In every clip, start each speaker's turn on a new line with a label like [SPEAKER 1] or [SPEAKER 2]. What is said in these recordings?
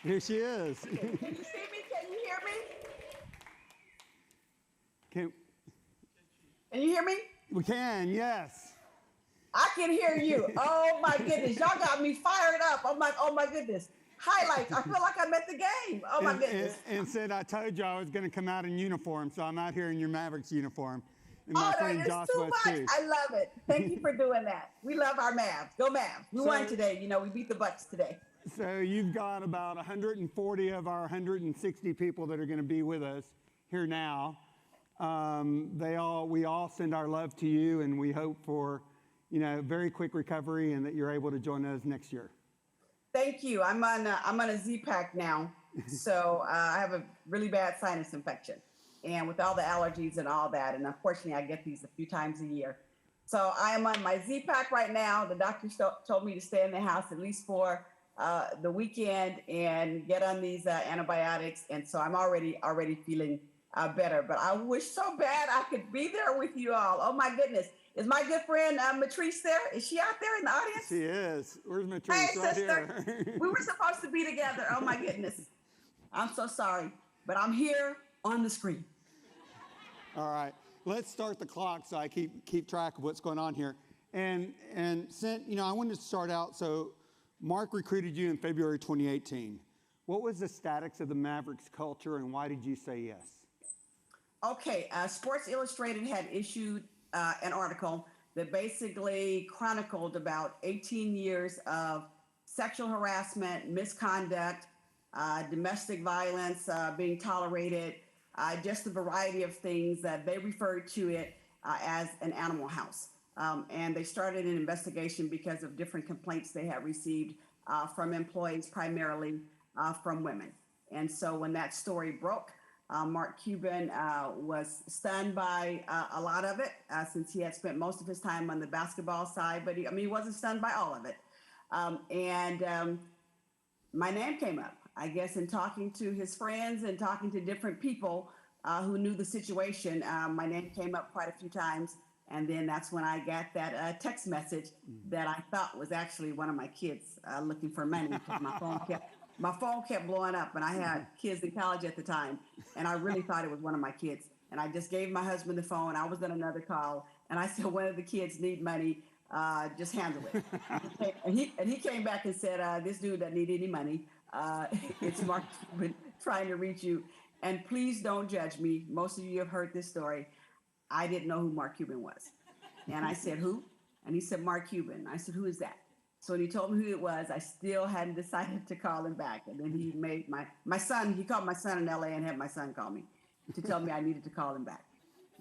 [SPEAKER 1] Here she is.
[SPEAKER 2] Can you see me? Can you hear me?
[SPEAKER 1] Can,
[SPEAKER 2] Can you hear me?
[SPEAKER 1] we can, yes.
[SPEAKER 2] I can hear you. Oh my goodness. Y'all got me fired up. Oh my goodness. Highlights. I feel like I'm at the game. Oh my goodness.
[SPEAKER 1] And said, I told you I was going to come out in uniform, so I'm out here in your Mavericks uniform. And my
[SPEAKER 2] Oh,
[SPEAKER 1] friend
[SPEAKER 2] that is
[SPEAKER 1] Josh
[SPEAKER 2] too
[SPEAKER 1] was
[SPEAKER 2] much.
[SPEAKER 1] too.
[SPEAKER 2] I love it. Thank you for doing that. We love our Mavs. Go Mavs. We won today. You know, we beat the Bucks today.
[SPEAKER 1] So you've got about 140 of our 160 people that are going to be with us here now. We all send our love to you, and we hope for, very quick recovery and that you're able to join us next year.
[SPEAKER 2] Thank you. I'm on a Z-Pack now, so I have a really bad sinus infection, and with all the allergies and all that, and unfortunately, I get these a few times a year. So I am on my Z-Pack right now. The doctor told me to stay in the house at least for the weekend and get on these antibiotics, and so I'm already feeling better. But I wish so bad I could be there with you all. Oh my goodness. Is my good friend Matrice there? Is she out there in the audience?
[SPEAKER 1] She is. Where's Matrice?
[SPEAKER 2] Hey,
[SPEAKER 1] right
[SPEAKER 2] sister.
[SPEAKER 1] here.
[SPEAKER 2] We were supposed to be together. Oh my goodness. I'm so sorry. But I'm here on the screen.
[SPEAKER 1] All right. Let's start the clock so I keep track of what's going on here. And Cynt, I wanted to start out. So Mark recruited you in February 2018. What was the status of the Mavericks culture and why did you say yes?
[SPEAKER 2] Okay. Sports Illustrated had issued an article that basically chronicled about 18 years of sexual harassment, misconduct, domestic violence being tolerated, just a variety of things that they referred to it as an animal house. And they started an investigation because of different complaints they had received from employees, primarily from women. And so when that story broke, Mark Cuban was stunned by a lot of it since he had spent most of his time on the basketball side, but he wasn't stunned by all of it. My name came up, I guess, in talking to his friends and talking to different people who knew the situation. My name came up quite a few times. And then that's when I got that text message that I thought was actually one of my kids looking for money because my phone kept blowing up, and I had kids in college at the time, and I really thought it was one of my kids. And I just gave my husband the phone. I was on another call, and I said, one of the kids need money. Just handle it. And he came back and said, this dude doesn't need any money. It's Mark Cuban trying to reach you. And please don't judge me. Most of you have heard this story. I didn't know who Mark Cuban was. And I said, who? And he said, Mark Cuban. I said, who is that? So when he told me who it was, I still hadn't decided to call him back. And then he made my son, he called my son in LA and had my son call me to tell me I needed to call him back.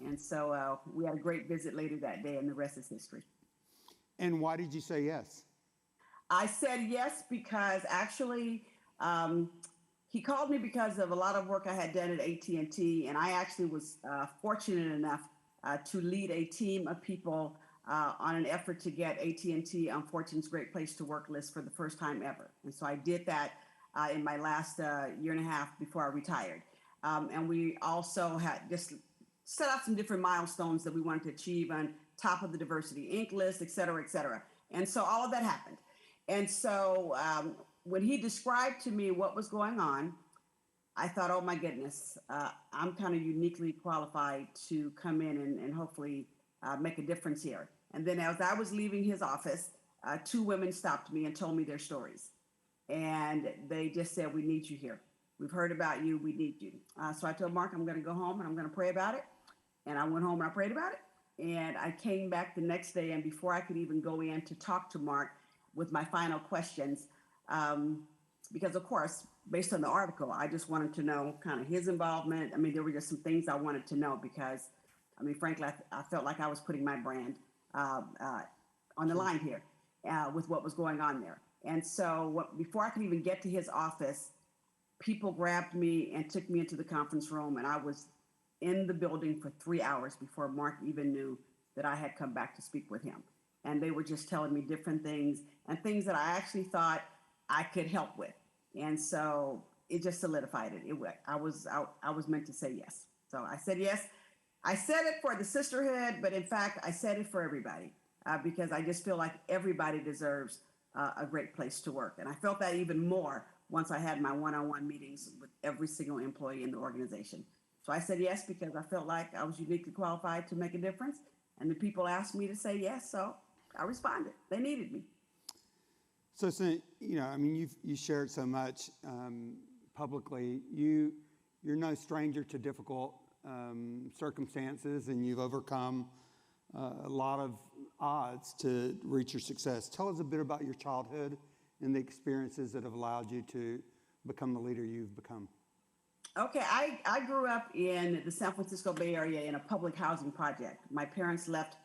[SPEAKER 2] And so we had a great visit later that day, and the rest is history.
[SPEAKER 1] And why did you say yes?
[SPEAKER 2] I said yes because actually he called me because of a lot of work I had done at AT&T, and I actually was fortunate enough to lead a team of people on an effort to get AT&T on Fortune's Great Place to Work list for the first time ever. And so I did that in my last year and a half before I retired. And we also had just set out some different milestones that we wanted to achieve on top of the Diversity Inc. list, et cetera, et cetera. And so all of that happened. And so when he described to me what was going on, I thought, oh my goodness, I'm kind of uniquely qualified to come in and hopefully make a difference here. And then as I was leaving his office, two women stopped me and told me their stories. And they just said, we need you here. We've heard about you. We need you. So I told Mark, I'm going to go home and I'm going to pray about it. And I went home and I prayed about it. And I came back the next day. And before I could even go in to talk to Mark with my final questions, because of course, based on the article, I just wanted to know kind of his involvement. I mean, there were just some things I wanted to know because, I mean, frankly, I felt like I was putting my brand on the line here with what was going on there. And so before I could even get to his office, people grabbed me and took me into the conference room, and I was in the building for 3 hours before Mark even knew that I had come back to speak with him. And they were just telling me different things and things that I actually thought I could help with. And so it just solidified it. I was meant to say yes. So I said yes. I said it for the sisterhood, but in fact, I said it for everybody because I just feel like everybody deserves a great place to work. And I felt that even more once I had my one-on-one meetings with every single employee in the organization. So I said yes because I felt like I was uniquely qualified to make a difference. And the people asked me to say yes, so I responded. They needed me.
[SPEAKER 1] So, I mean, you shared so much publicly. You're no stranger to difficult circumstances, and you've overcome a lot of odds to reach your success. Tell us a bit about your childhood and the experiences that have allowed you to become the leader you've become.
[SPEAKER 2] Okay, I grew up in the San Francisco Bay Area in a public housing project. My parents left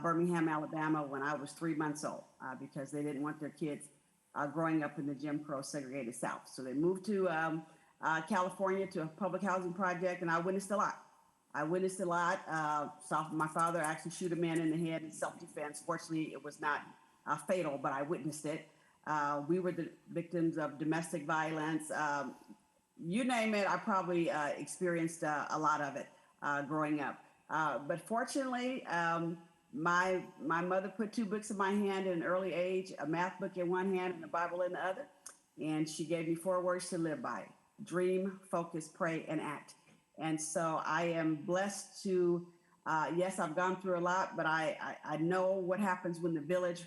[SPEAKER 2] Birmingham, Alabama when I was 3 months old because they didn't want their kids growing up in the Jim Crow segregated South. So they moved to California to a public housing project, and I witnessed a lot. Saw my father actually shoot a man in the head in self-defense. Fortunately, it was not fatal, but I witnessed it. We were the victims of domestic violence. You name it, I probably experienced a lot of it growing up. But fortunately, my mother put 2 books in my hand at an early age, a math book in one hand and a Bible in the other. And she gave me 4 words to live by: dream, focus, pray, and act. And so I am blessed to, yes, I've gone through a lot, but I know what happens when the village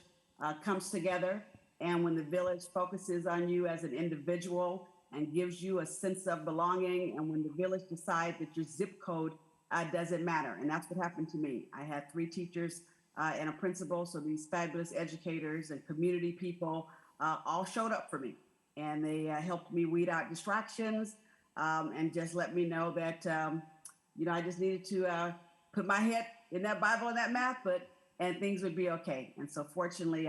[SPEAKER 2] comes together and when the village focuses on you as an individual and gives you a sense of belonging, and when the village decides that your zip code doesn't matter. And that's what happened to me. I had 3 teachers and a principal, so these fabulous educators and community people all showed up for me. And they helped me weed out distractions and just let me know that, I just needed to put my head in that Bible and that math, and things would be okay. And so fortunately,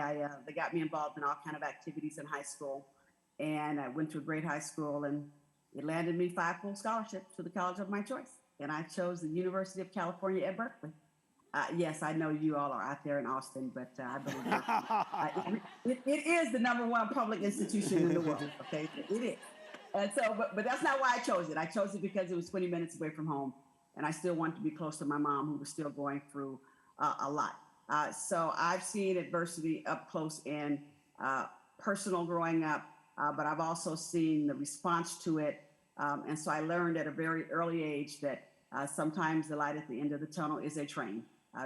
[SPEAKER 2] they got me involved in all kind of activities in high school. And I went to a great high school, and it landed me 5 full scholarships to the college of my choice. And I chose the University of California at Berkeley. Yes, I know you all are out there in Austin, but I believe it is the #1 public institution in the world. Okay, it is. And so, but that's not why I chose it. I chose it because it was 20 minutes away from home, and I still wanted to be close to my mom, who was still going through a lot. So I've seen adversity up close and personal growing up. But I've also seen the response to it. And so I learned at a very early age that sometimes the light at the end of the tunnel is a train.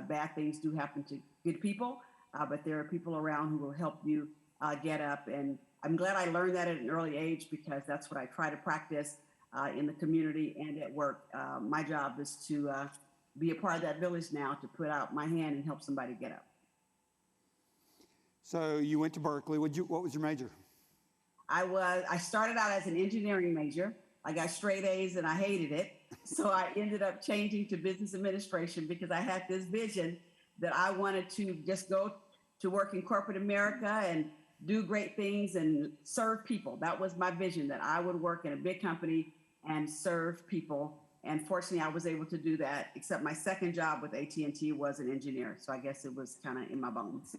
[SPEAKER 2] Bad things do happen to good people, but there are people around who will help you get up. And I'm glad I learned that at an early age, because that's what I try to practice in the community and at work. My job is to be a part of that village now, to put out my hand and help somebody get up.
[SPEAKER 1] So you went to Berkeley. What was your major?
[SPEAKER 2] I started out as an engineering major. I got straight A's and I hated it. So I ended up changing to business administration because I had this vision that I wanted to just go to work in corporate America and do great things and serve people. That was my vision, that I would work in a big company and serve people. And fortunately, I was able to do that, except my second job with AT&T was an engineer. So I guess it was kind of in my bones.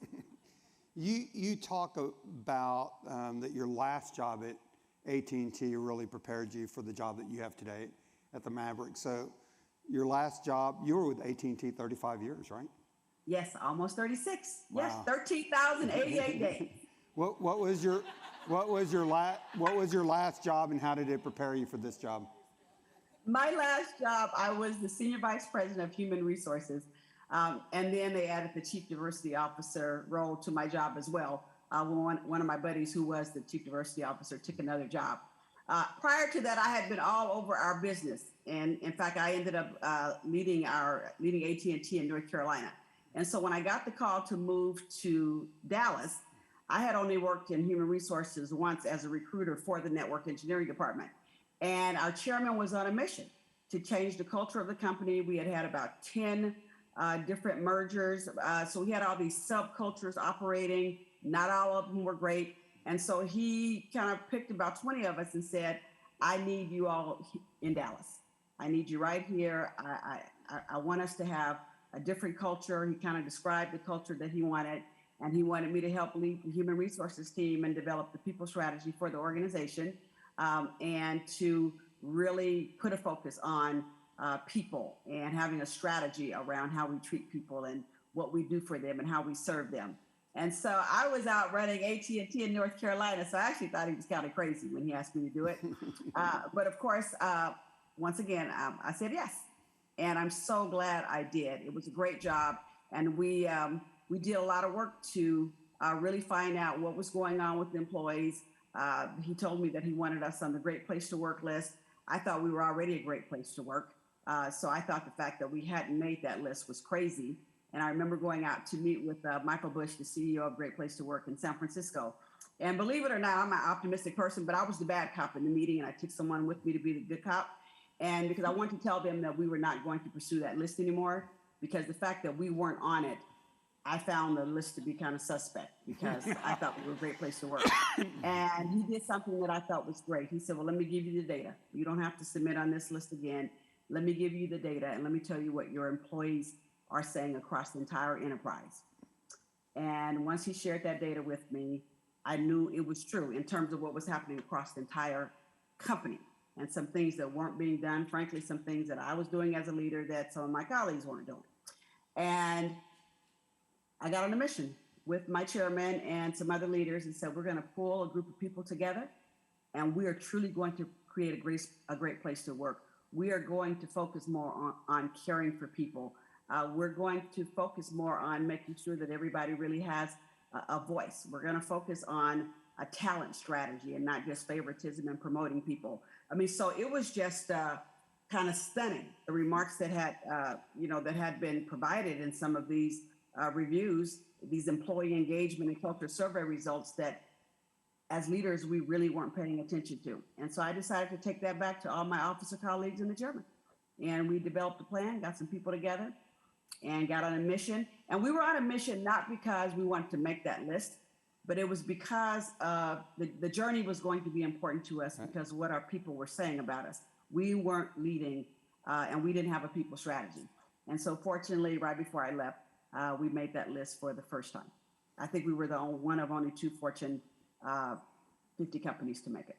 [SPEAKER 1] You talk about that your last job at AT&T really prepared you for the job that you have today at the Mavericks. So your last job, you were with AT&T 35 years, right?
[SPEAKER 2] Yes, almost 36.
[SPEAKER 1] Wow.
[SPEAKER 2] Yes, 13,088 days.
[SPEAKER 1] What was your last job, and how did it prepare you for this job?
[SPEAKER 2] My last job, I was the Senior Vice President of Human Resources. And then they added the Chief Diversity Officer role to my job as well. One of my buddies who was the Chief Diversity Officer took another job. Prior to that, I had been all over our business. And in fact, I ended up leading AT&T in North Carolina. And so when I got the call to move to Dallas, I had only worked in human resources once as a recruiter for the network engineering department. And our chairman was on a mission to change the culture of the company. We had about 10 different mergers. So we had all these subcultures operating. Not all of them were great. And so he kind of picked about 20 of us and said, I need you all in Dallas. I need you right here. I want us to have a different culture. He kind of described the culture that he wanted. And he wanted me to help lead the human resources team and develop the people strategy for the organization, and to really put a focus on people and having a strategy around how we treat people and what we do for them and how we serve them. And so I was out running AT&T in North Carolina. So I actually thought he was kind of crazy when he asked me to do it. But of course, once again, I said yes. And I'm so glad I did. It was a great job. And we did a lot of work to really find out what was going on with the employees. He told me that he wanted us on the Great Place to Work list. I thought we were already a great place to work. So I thought the fact that we hadn't made that list was crazy. And I remember going out to meet with Michael Bush, the CEO of Great Place to Work in San Francisco. And believe it or not, I'm an optimistic person, but I was the bad cop in the meeting, and I took someone with me to be the good cop. And because I wanted to tell them that we were not going to pursue that list anymore, because the fact that we weren't on it, I found the list to be kind of suspect, because I thought we were a great place to work. And he did something that I thought was great. He said, well, let me give you the data. You don't have to submit on this list again. Let me give you the data, and let me tell you what your employees are saying across the entire enterprise. And once he shared that data with me, I knew it was true in terms of what was happening across the entire company, and some things that weren't being done, frankly, some things that I was doing as a leader that some of my colleagues weren't doing. And I got on a mission with my chairman and some other leaders and said, we're going to pull a group of people together, and we are truly going to create a great place to work. We are going to focus more on caring for people. We're going to focus more on making sure that everybody really has a voice. We're going to focus on a talent strategy and not just favoritism and promoting people. I mean, so it was just kind of stunning, the remarks that had been provided in some of these reviews, these employee engagement and culture survey results that as leaders, we really weren't paying attention to. And so I decided to take that back to all my officer colleagues and the chairman. And we developed a plan, got some people together, and got on a mission. And we were on a mission not because we wanted to make that list, but it was because the journey was going to be important to us, because of what our people were saying about us. We weren't leading, and we didn't have a people strategy. And so fortunately, right before I left, we made that list for the first time. I think we were one of only 2 Fortune 50 companies to make it.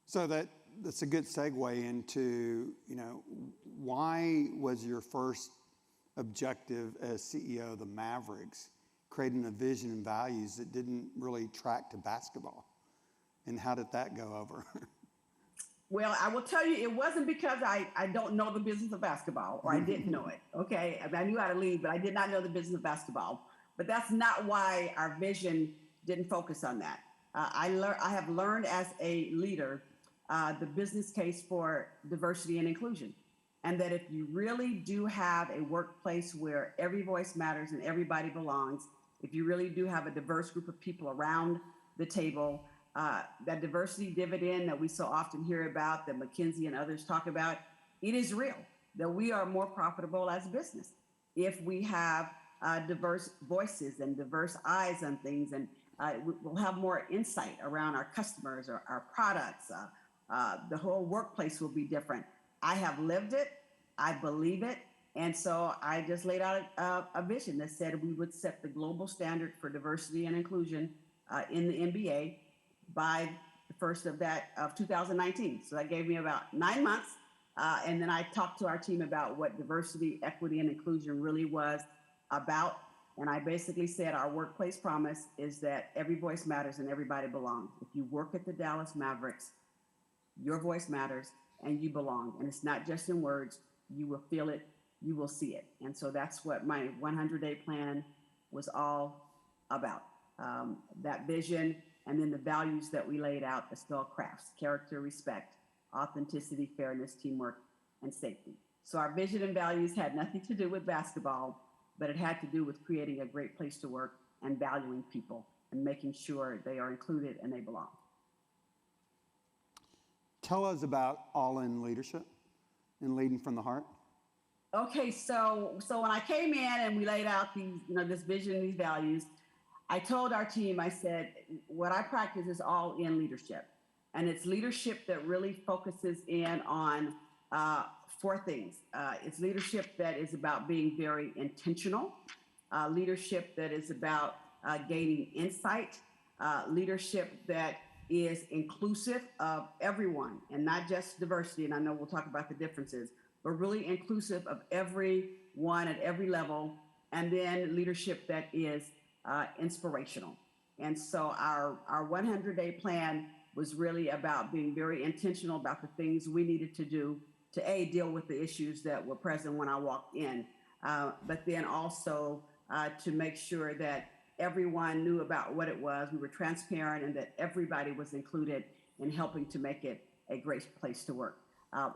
[SPEAKER 1] So that's a good segue into, why was your first objective as CEO of the Mavericks creating a vision and values that didn't really track to basketball? And how did that go over?
[SPEAKER 2] Well, I will tell you, it wasn't because I don't know the business of basketball, or I didn't know it. Okay, I knew how to lead, but I did not know the business of basketball. But that's not why our vision didn't focus on that. I have learned as a leader the business case for diversity and inclusion, and that if you really do have a workplace where every voice matters and everybody belongs, if you really do have a diverse group of people around the table, that diversity dividend that we so often hear about, that McKinsey and others talk about, it is real, that we are more profitable as a business if we have diverse voices and diverse eyes on things, and we'll have more insight around our customers or our products. The whole workplace will be different. I have lived it, I believe it, and so I just laid out a vision that said we would set the global standard for diversity and inclusion in the NBA by the first of 2019. So that gave me about 9 months, and then I talked to our team about what diversity, equity, and inclusion really was about. And I basically said our workplace promise is that every voice matters and everybody belongs. If you work at the Dallas Mavericks, your voice matters and you belong. And it's not just in words. You will feel it, you will see it. And so that's what my 100-day plan was all about. That vision, and then the values that we laid out, the spell crafts: character, respect, authenticity, fairness, teamwork, and safety. So our vision and values had nothing to do with basketball, but it had to do with creating a great place to work and valuing people and making sure they are included and they belong.
[SPEAKER 1] Tell us about all-in leadership and leading from the heart.
[SPEAKER 2] Okay, so when I came in and we laid out these, this vision, these values, I told our team, I said, what I practice is all-in leadership. And it's leadership that really focuses in on 4 things. It's leadership that is about being very intentional, leadership that is about gaining insight, leadership that is inclusive of everyone and not just diversity. And I know we'll talk about the differences, but really inclusive of everyone at every level. And then leadership that is inspirational. And so our 100-day plan was really about being very intentional about the things we needed to do to deal with the issues that were present when I walked in, but then also to make sure that everyone knew about what it was. We were transparent and that everybody was included in helping to make it a great place to work.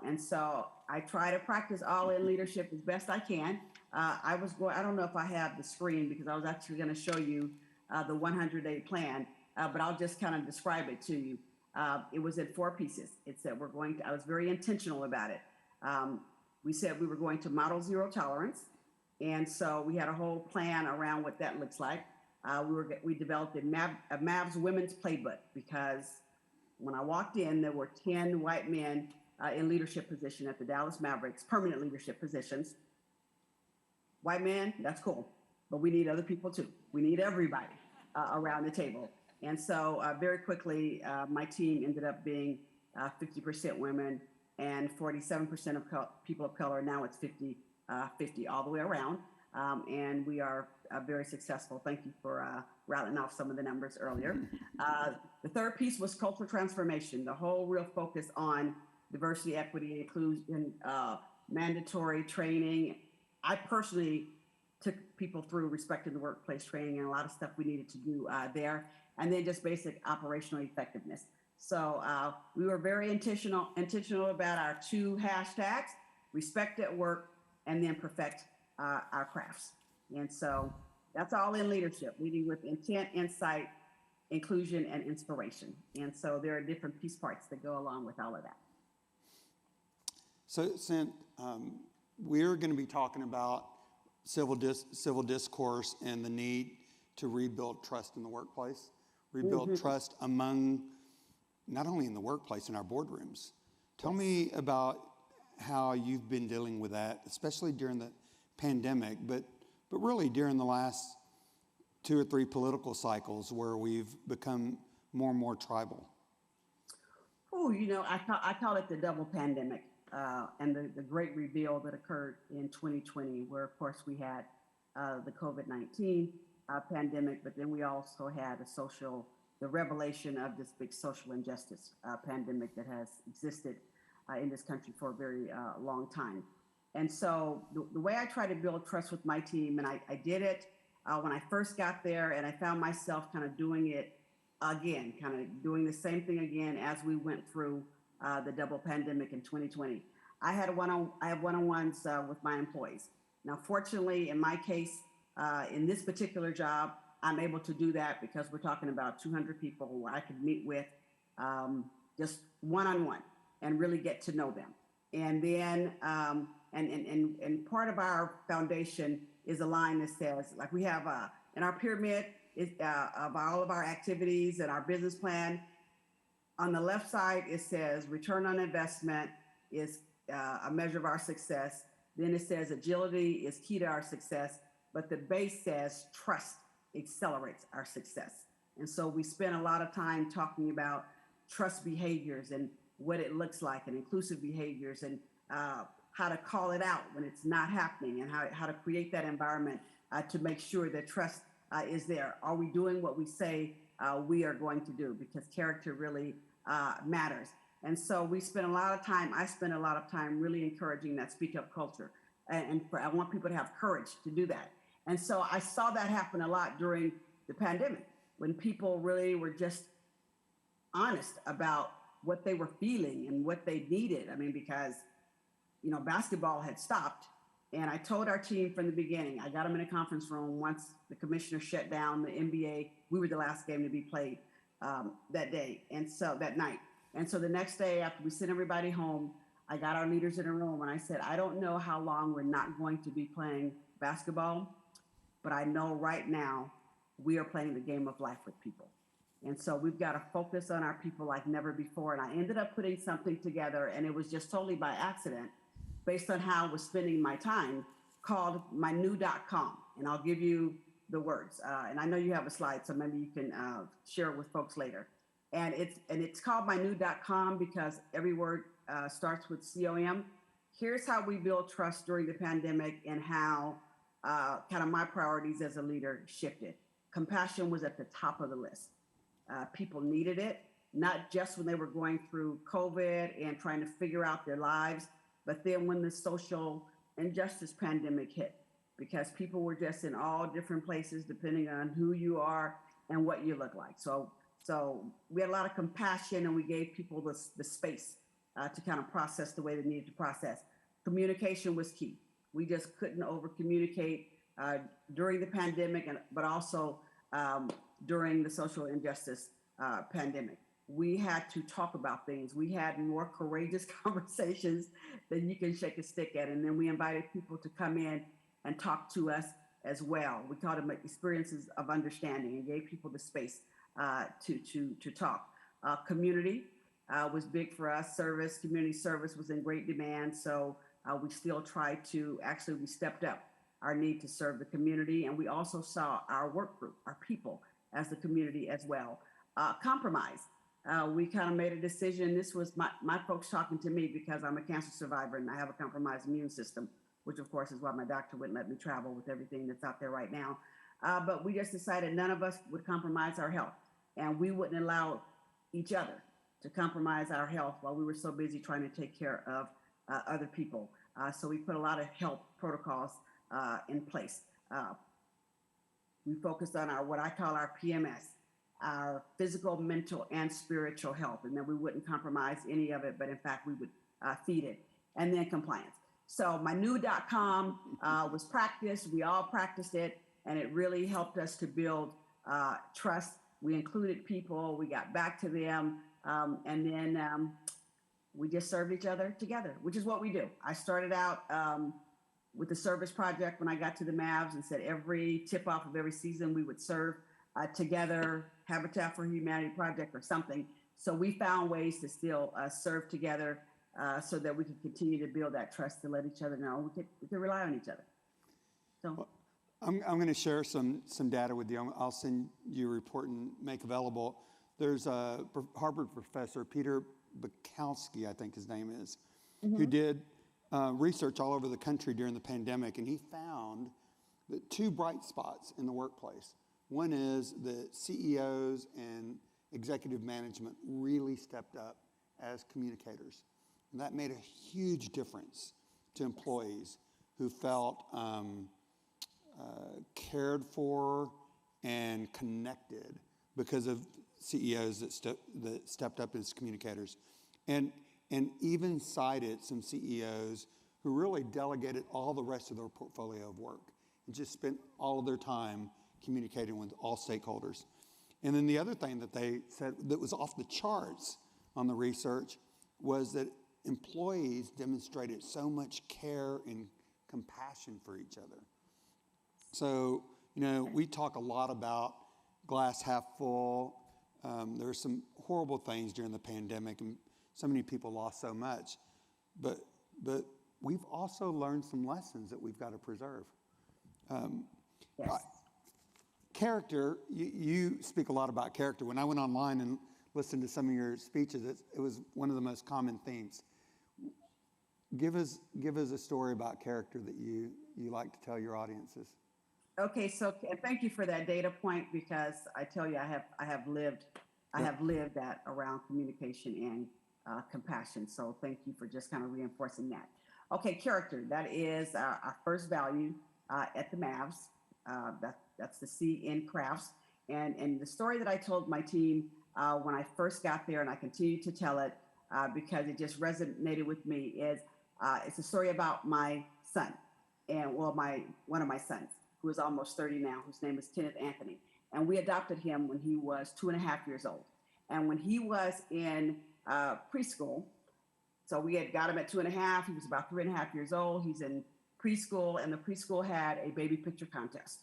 [SPEAKER 2] And so I try to practice all-in leadership as best I can. I don't know if I have the screen because I was actually going to show you the 100-day plan, but I'll just kind of describe it to you. It was in 4 pieces. It said I was very intentional about it. We said we were going to model zero tolerance. And so we had a whole plan around what that looks like. We developed a Mavs women's playbook because when I walked in, there were 10 white men in leadership position at the Dallas Mavericks, permanent leadership positions. White men, that's cool, but we need other people too. We need everybody around the table. And so very quickly, my team ended up being 50% women and 47% of people of color. Now it's 50 all the way around. And we are very successful. Thank you for rattling off some of the numbers earlier. The third piece was cultural transformation, the whole real focus on diversity, equity, inclusion, mandatory training. I personally took people through respect in the workplace training and a lot of stuff we needed to do there, and then just basic operational effectiveness. So we were very intentional about our 2 hashtags, respect at work, and then perfect our crafts. And so that's all in leadership, leading with intent, insight, inclusion, and inspiration. And so there are different piece parts that go along with all of that.
[SPEAKER 1] So, Cynt, we're going to be talking about civil discourse and the need to rebuild trust in the workplace, rebuild trust among, not only in the workplace, in our boardrooms. Tell me about how you've been dealing with that, especially during the pandemic, but really during the last 2 or 3 political cycles where we've become more and more tribal.
[SPEAKER 2] Oh, I call it the double pandemic. And the great reveal that occurred in 2020, where of course we had the COVID-19 pandemic, but then we also had the revelation of this big social injustice pandemic that has existed in this country for a very long time. And so the way I try to build trust with my team, and I did it when I first got there, and I found myself kind of doing it again, kind of doing the same thing again as we went through the double pandemic in 2020. I have one-on-ones with my employees. Now, fortunately, in my case, in this particular job, I'm able to do that because we're talking about 200 people who I could meet with just one-on-one and really get to know them. And then, and part of our foundation is a line that says, like we have in our pyramid of all of our activities and our business plan. On the left side, it says return on investment is a measure of our success. Then it says agility is key to our success, but the base says trust accelerates our success. And so we spend a lot of time talking about trust behaviors and what it looks like, and inclusive behaviors, and how to call it out when it's not happening, and how to create that environment to make sure that trust is there. Are we doing what we say we are going to do? Because character really matters. And so I spend a lot of time really encouraging that speak up culture. And I want people to have courage to do that. And so I saw that happen a lot during the pandemic, when people really were just honest about what they were feeling and what they needed. I mean, because, basketball had stopped. And I told our team from the beginning, I got them in a conference room once the commissioner shut down the NBA. We were the last game to be played that day, and so that night. And so the next day, after we sent everybody home, I got our leaders in a room and I said, I don't know how long we're not going to be playing basketball, but I know right now we are playing the game of life with people. And so we've got to focus on our people like never before. And I ended up putting something together, and it was just totally by accident, based on how I was spending my time, called mynew.com. And I'll give you the words. And I know you have a slide, so maybe you can share it with folks later. And it's called mynew.com because every word starts with COM. Here's how we build trust during the pandemic and how kind of my priorities as a leader shifted. compassion was at the top of the list. People needed it, not just when they were going through COVID and trying to figure out their lives, but then when the social injustice pandemic hit, because people were just in all different places depending on who you are and what you look like. So we had a lot of compassion, and we gave people the space to kind of process the way they needed to process. Communication was key. We just couldn't over communicate during the pandemic, but also during the social injustice pandemic. We had to talk about things. We had more courageous conversations than you can shake a stick at. And then we invited people to come in and talk to us as well. We called them experiences of understanding and gave people the space to talk. Community was big for us. Community service was in great demand. So we still tried to, actually, we stepped up our need to serve the community. And we also saw our work group, our people, as the community as well. Compromise. We kind of made a decision. This was my folks talking to me because I'm a cancer survivor and I have a compromised immune system, which of course is why my doctor wouldn't let me travel with everything that's out there right now. But we just decided none of us would compromise our health, and we wouldn't allow each other to compromise our health while we were so busy trying to take care of other people. So we put a lot of health protocols in place. We focused on what I call our PMS, our physical, mental, and spiritual health. And then we wouldn't compromise any of it, but in fact, we would feed it. And then compliance. So my new.com was practiced. We all practiced it, and it really helped us to build trust. We included people. We got back to them. And then we just served each other together, which is what we do. I started out with the service project when I got to the Mavs and said every tip-off of every season we would serve together, Habitat for Humanity project or something. So we found ways to still serve together so that we could continue to build that trust to let each other know we could rely on each other. So
[SPEAKER 1] well, I'm going to share some data with you. I'll send you a report and make available. There's a Harvard professor, Peter Bukowski, I think his name is, who did research all over the country during the pandemic, and he found that two bright spots in the workplace. One is that CEOs and executive management really stepped up as communicators. And that made a huge difference to employees who felt cared for and connected because of CEOs that stepped up as communicators. And even cited some CEOs who really delegated all the rest of their portfolio of work and just spent all of their time communicating with all stakeholders. And then the other thing that they said that was off the charts on the research was that employees demonstrated so much care and compassion for each other. So, we talk a lot about glass half full. There were some horrible things during the pandemic, and so many people lost so much. But we've also learned some lessons that we've got to preserve.
[SPEAKER 2] yes.
[SPEAKER 1] Character, you speak a lot about character. When I went online and listened to some of your speeches, it was one of the most common themes. Give us a story about character that you like to tell your audiences.
[SPEAKER 2] Okay, so and thank you for that data point, because I tell you, I have lived that around communication and compassion. So thank you for just kind of reinforcing that. Okay, character, that is our first value at the Mavs. That's the C in crafts. And the story that I told my team when I first got there, and I continue to tell it because it just resonated with me, is it's a story about my son, and one of my sons, who is almost 30 now, whose name is Kenneth Anthony. And we adopted him when he was 2.5 years old. And when he was in preschool, so we had got him at 2.5, he was about 3.5 years old. He's in preschool, and the preschool had a baby picture contest.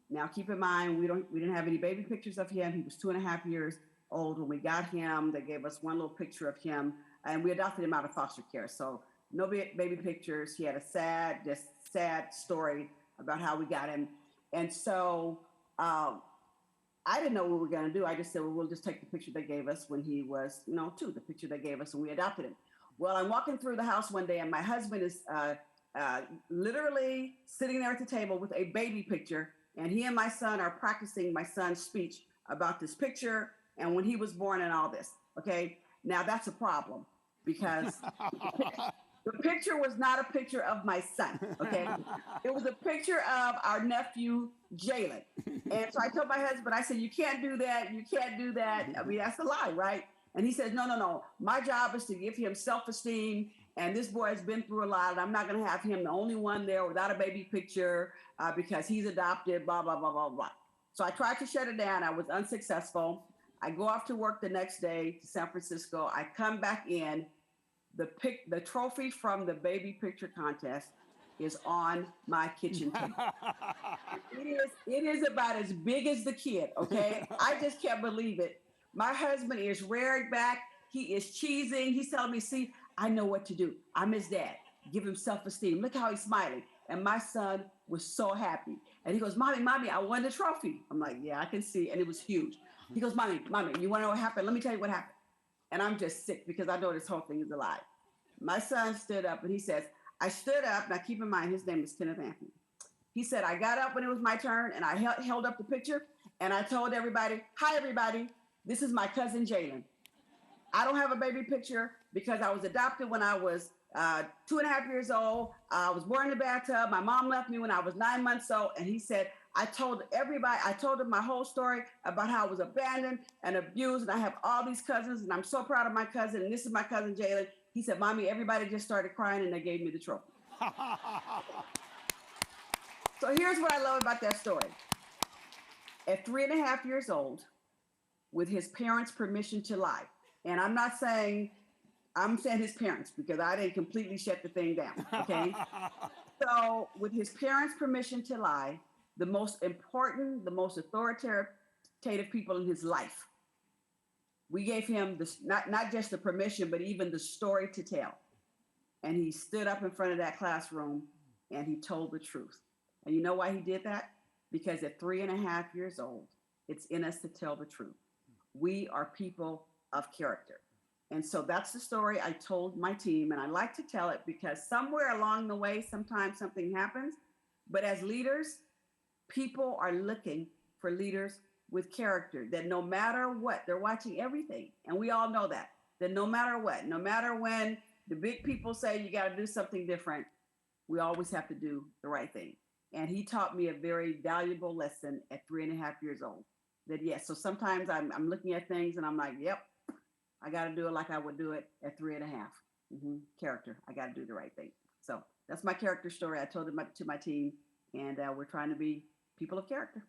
[SPEAKER 2] Now, keep in mind, we didn't have any baby pictures of him. He was 2.5 years old when we got him. They gave us one little picture of him, and we adopted him out of foster care. So no baby pictures. He had a sad story about how we got him. And so I didn't know what we were going to do. I just said, well, we'll just take the picture they gave us when he was, 2, the picture they gave us, and we adopted him. Well, I'm walking through the house one day, and my husband is literally sitting there at the table with a baby picture And he and my son are practicing my son's speech about this picture and when he was born and all this. Okay. Now that's a problem because the picture was not a picture of my son. Okay. It was a picture of our nephew, Jalen. And so I told my husband, I said, you can't do that. You can't do that. I mean, that's a lie, right? And he says, no, no, no. My job is to give him self-esteem. And this boy has been through a lot. And I'm not going to have him the only one there without a baby picture because he's adopted, blah, blah, blah, blah, blah. So I tried to shut it down. I was unsuccessful. I go off to work the next day to San Francisco. I come back in. The trophy from the baby picture contest is on my kitchen table. It is about as big as the kid, okay? I just can't believe it. My husband is rearing back. He is cheesing. He's telling me, see, I know what to do. I'm his dad. Give him self-esteem. Look how he's smiling. And my son was so happy. And he goes, Mommy, I won the trophy. I'm like, yeah, I can see. And it was huge. He goes, Mommy, you want to know what happened? Let me tell you what happened. And I'm just sick because I know this whole thing is a lie. My son stood up and he says, I stood up. Now keep in mind, his name is Kenneth Anthony. He said, I got up when it was my turn and I held up the picture and I told everybody, hi, everybody. This is my cousin, Jalen. I don't have a baby picture because I was adopted when I was 2.5 years old. I was born in the bathtub. My mom left me when I was 9 months old. And he said, I told him my whole story about how I was abandoned and abused. And I have all these cousins and I'm so proud of my cousin. And this is my cousin, Jalen. He said, Mommy, everybody just started crying and they gave me the trophy. So here's what I love about that story. At 3.5 years old, with his parents' permission to lie, and I'm saying his parents because I didn't completely shut the thing down, okay? So with his parents' permission to lie, the most important, the most authoritative people in his life, we gave him not just the permission, but even the story to tell. And he stood up in front of that classroom and he told the truth. And you know why he did that? Because at 3.5 years old, it's in us to tell the truth. We are people of character. And so that's the story I told my team. And I like to tell it because somewhere along the way, sometimes something happens. But as leaders, people are looking for leaders with character, that no matter what, they're watching everything. And we all know that no matter what, no matter when the big people say you got to do something different, we always have to do the right thing. And he taught me a very valuable lesson at 3.5 years old. That yes, so sometimes I'm looking at things and I'm like, yep, I got to do it like I would do it at 3.5. Character, I got to do the right thing. So that's my character story. I told it to my team, and we're trying to be people of character.